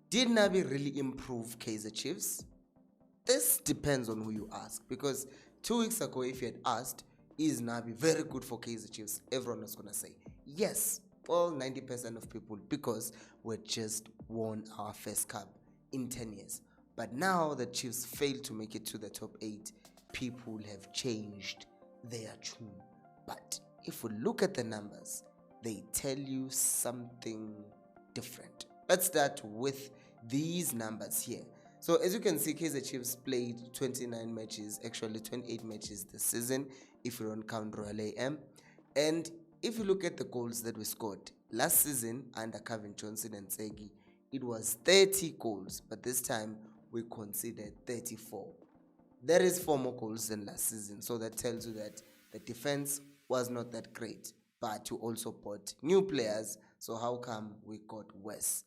Did Nabi really improve Kaizer Chiefs? This depends on who you ask, because 2 weeks ago, if you had asked, is Nabi very good for Kaizer Chiefs? Everyone was going to say yes. Well, 90% of people, because we just won our first cup in 10 years. But now the Chiefs failed to make it to the top 8. People have changed their tune. But if we look at the numbers, they tell you something different. Let's start with these numbers here. So as you can see, Kaizer Chiefs played 29 matches, actually 28 matches this season, if you don't count Royal AM. And if you look at the goals that we scored, last season under Calvin Johnson and Tsegi, it was 30 goals, but this time we conceded 34. That is 4 more goals than last season, so that tells you that the defense was not that great, but you also bought new players, so how come we got worse?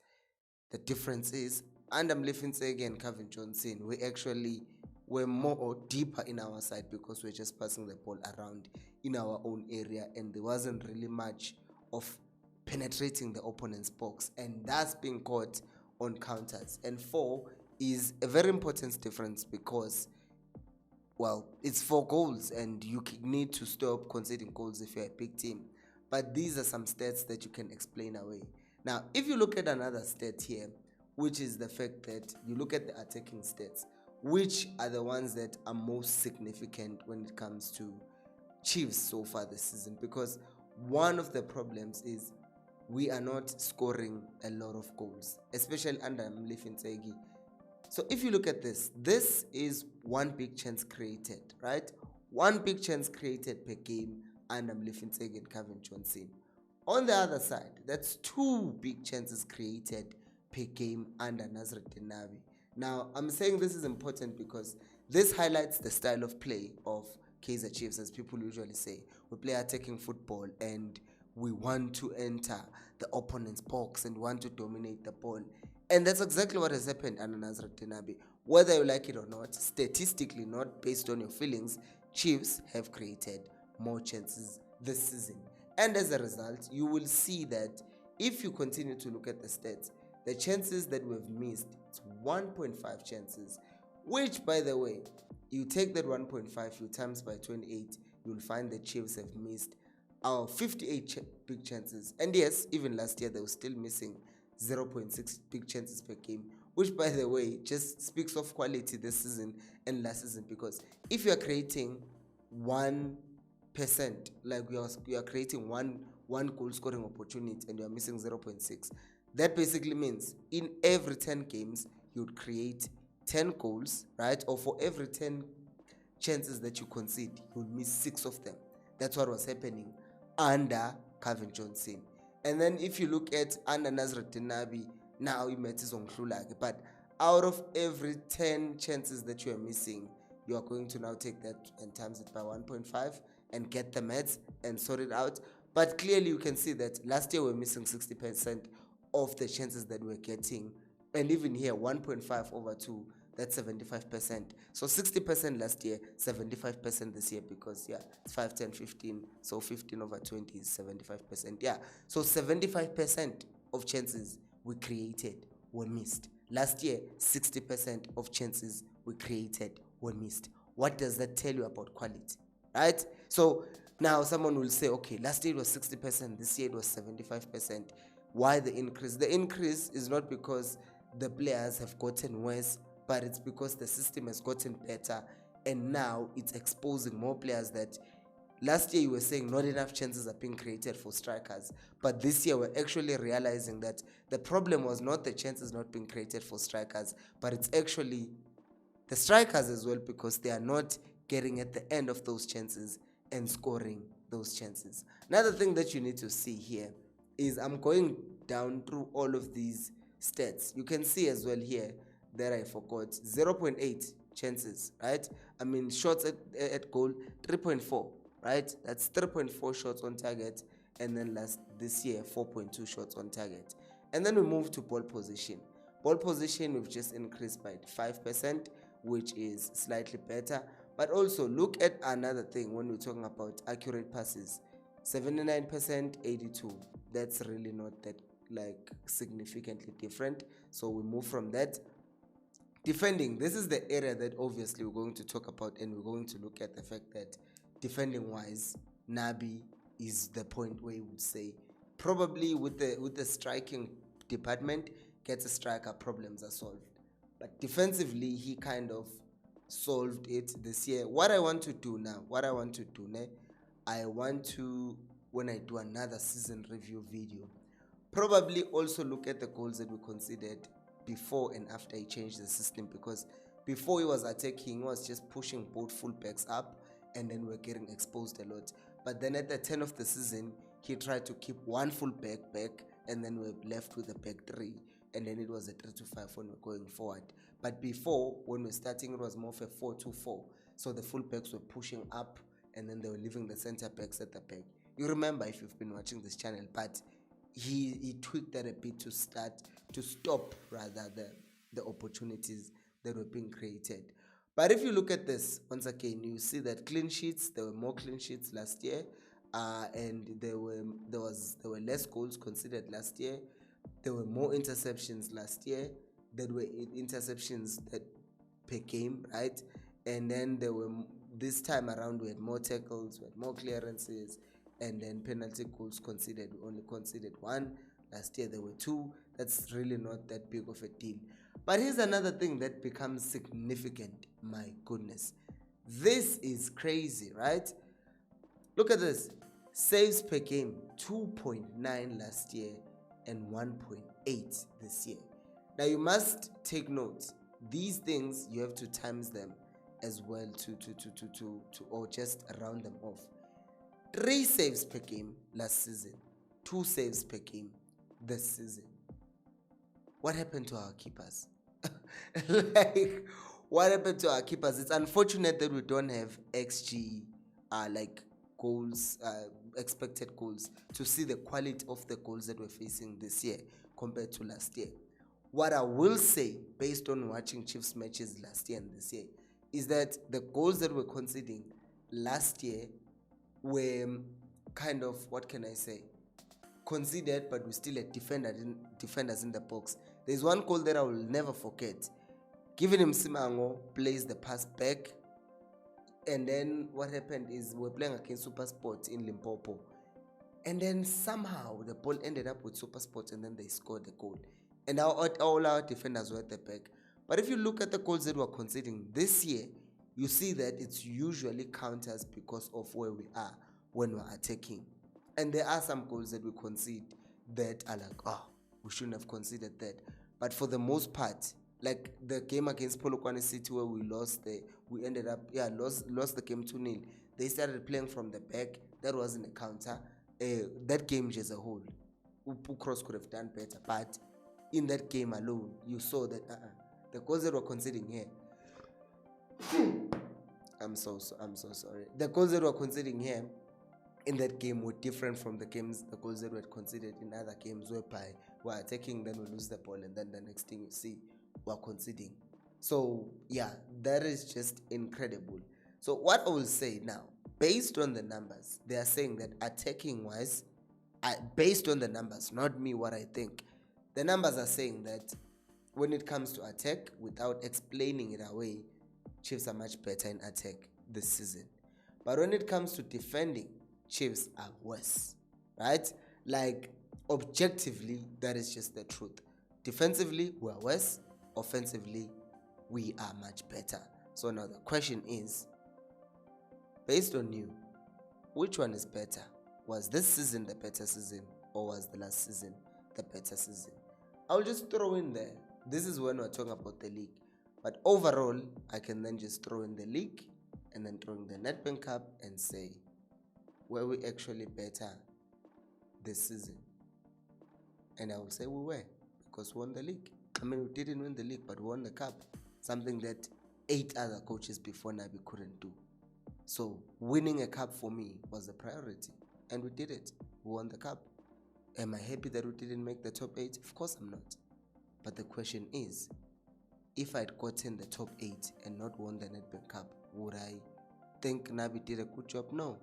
The difference is, under Mlefintsege and Calvin Johnson, we actually were more deeper in our side because we're just passing the ball around in our own area, and there wasn't really much of penetrating the opponent's box, and that's being caught on counters. And 4 is a very important difference because, well, it's 4 goals and you need to stop conceding goals if you're a big team. But these are some stats that you can explain away. Now, if you look at another stat here, which is the fact that you look at the attacking stats, which are the ones that are most significant when it comes to Chiefs so far this season, because one of the problems is we are not scoring a lot of goals, especially under Mlefintsege. So if you look at this is 1 big chance created, right? 1 big chance created per game under Mlefintsege and Calvin Johnson. On the other side, that's 2 big chances created per game under Nazruddin Nabi. Now, I'm saying this is important because this highlights the style of play of Kaizer Chiefs, as people usually say. We play attacking football and we want to enter the opponent's box and want to dominate the ball. And that's exactly what has happened under Nazruddin Nabi. Whether you like it or not, statistically, not based on your feelings, Chiefs have created more chances this season. And as a result, you will see that if you continue to look at the stats, the chances that we've missed, it's 1.5 chances, which, by the way, you take that 1.5, you times by 28, you'll find the Chiefs have missed our 58 big chances. And yes, even last year, they were still missing 0.6 big chances per game, which, by the way, just speaks of quality this season and last season, because if you are creating 1%, like you are creating one goal scoring opportunity and you are missing 0.6, that basically means in every 10 games you would create 10 goals, right? Or for every 10 chances that you concede, you would miss 6 of them. That's what was happening under Calvin Johnson. And then if you look at under Nazruddin Nabi, now you met on Khulake, but out of every 10 chances that you are missing, you are going to now take that and times it by 1.5 and get the maths and sort it out. But clearly you can see that last year we were missing 60% of the chances that we're getting. And even here, 1.5 over 2, that's 75%. So 60% last year, 75% this year, because yeah, it's 5, 10, 15. So 15 over 20 is 75%. Yeah, so 75% of chances we created were missed. Last year, 60% of chances we created were missed. What does that tell you about quality, right? So now someone will say, okay, last year it was 60%, this year it was 75%. Why the increase? The increase is not because the players have gotten worse, but it's because the system has gotten better, and now it's exposing more players that last year you were saying not enough chances are being created for strikers, but this year we're actually realizing that the problem was not the chances not being created for strikers, but it's actually the strikers as well, because they are not getting at the end of those chances and scoring those chances. Another thing that you need to see here is I'm going down through all of these stats. You can see as well here that I forgot 0.8 chances, right? I mean, shots at goal, 3.4, right? That's 3.4 shots on target, and then this year 4.2 shots on target. And then we move to ball position. Ball position, we've just increased by 5%, which is slightly better. But also look at another thing when we're talking about accurate passes. 79%, 82. That's really not that like significantly different. So we move from that. Defending, this is the area that obviously we're going to talk about, and we're going to look at the fact that defending wise, Nabi is the point where you would say probably with the striking department, gets a striker, problems are solved. But defensively, he kind of solved it this year. What I want to do now, I want to, when I do another season review video, probably also look at the goals that we conceded before and after he changed the system, because before he was attacking, he was just pushing both fullbacks up, and then we're getting exposed a lot. But then at the 10 of the season, he tried to keep one fullback back, and then we're left with a back three, and then it was a 3-5 when we're going forward. But before, when we're starting, it was more of a 4-2-4. So the fullbacks were pushing up, and then they were leaving the center backs at the back. You remember if you've been watching this channel, but he tweaked that a bit to stop rather the opportunities that were being created. But if you look at this once again, you see that clean sheets, there were more clean sheets last year, and there were less goals considered last year. There were more interceptions last year. There were interceptions that per game, right? And then there were, this time around, we had more tackles, we had more clearances, and then penalty goals conceded. We only conceded one. Last year there were two. That's really not that big of a deal. But here's another thing that becomes significant. My goodness, this is crazy, right? Look at this. Saves per game, 2.9 last year and 1.8 this year. Now you must take note. These things, you have to times them as well to or just round them off. 3 saves per game last season, 2 saves per game this season. What happened to our keepers? Like, what happened to our keepers? It's unfortunate that we don't have XG, like goals, expected goals, to see the quality of the goals that we're facing this year compared to last year. What I will say, based on watching Chiefs matches last year and this year, is that the goals that we're conceding last year were kind of, what can I say, conceded, but we still had defenders in the box. There's one goal that I will never forget. Given him, Simango plays the pass back, and then what happened is we're playing against SuperSport in Limpopo, and then somehow the ball ended up with SuperSport, and then they scored the goal, and all our defenders were at the back. But if you look at the goals that we're conceding this year, you see that it's usually counters because of where we are when we're attacking. And there are some goals that we concede that are like, oh, we shouldn't have conceded that. But for the most part, like the game against Polokwane City where we lost, we ended up lost the game 2-0. They started playing from the back. That wasn't a counter. That game as a whole, Cross could have done better. But in that game alone, you saw that the goals that were conceding here. I'm so sorry. The goals that were conceding here in that game were different from the goals that were conceded in other games, whereby we're attacking, then we lose the ball, and then the next thing you see, we're conceding. So yeah, that is just incredible. So what I will say now, based on the numbers, they are saying that attacking wise, based on the numbers, not me what I think, the numbers are saying that when it comes to attack, without explaining it away, Chiefs are much better in attack this season. But when it comes to defending, Chiefs are worse, right? Like, objectively, that is just the truth. Defensively, we are worse. Offensively, we are much better. So now the question is, based on you, which one is better? Was this season the better season, or was the last season the better season? I'll just throw in there. This is when we're talking about the league. But overall, I can then just throw in the league and then throw in the Nedbank Cup and say, were we actually better this season? And I will say we were, because we won the league. I mean, we didn't win the league, but we won the cup. Something that 8 other coaches before Nabi couldn't do. So winning a cup for me was a priority. And we did it. We won the cup. Am I happy that we didn't make the top 8? Of course I'm not. But the question is, if I'd gotten the top 8 and not won the Nedbank Cup, would I think Nabi did a good job? No.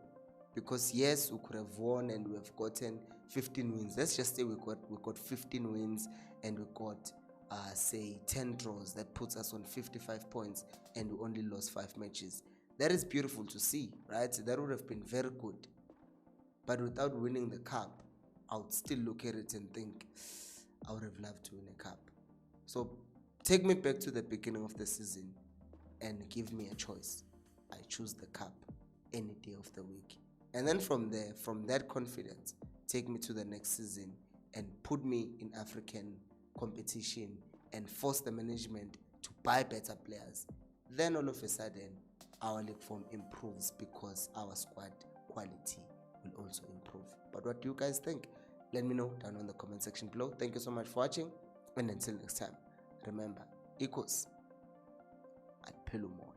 Because yes, we could have won and we have gotten 15 wins. Let's just say we got 15 wins and we got say 10 draws. That puts us on 55 points and we only lost 5 matches. That is beautiful to see, right? That would have been very good. But without winning the cup, I would still look at it and think I would have loved to win a cup. So take me back to the beginning of the season and give me a choice. I choose the cup any day of the week. And then from there, from that confidence, take me to the next season and put me in African competition and force the management to buy better players. Then all of a sudden, our league form improves because our squad quality will also improve. But what do you guys think? Let me know down in the comment section below. Thank you so much for watching, and until next time, remember, equals at Pelumo.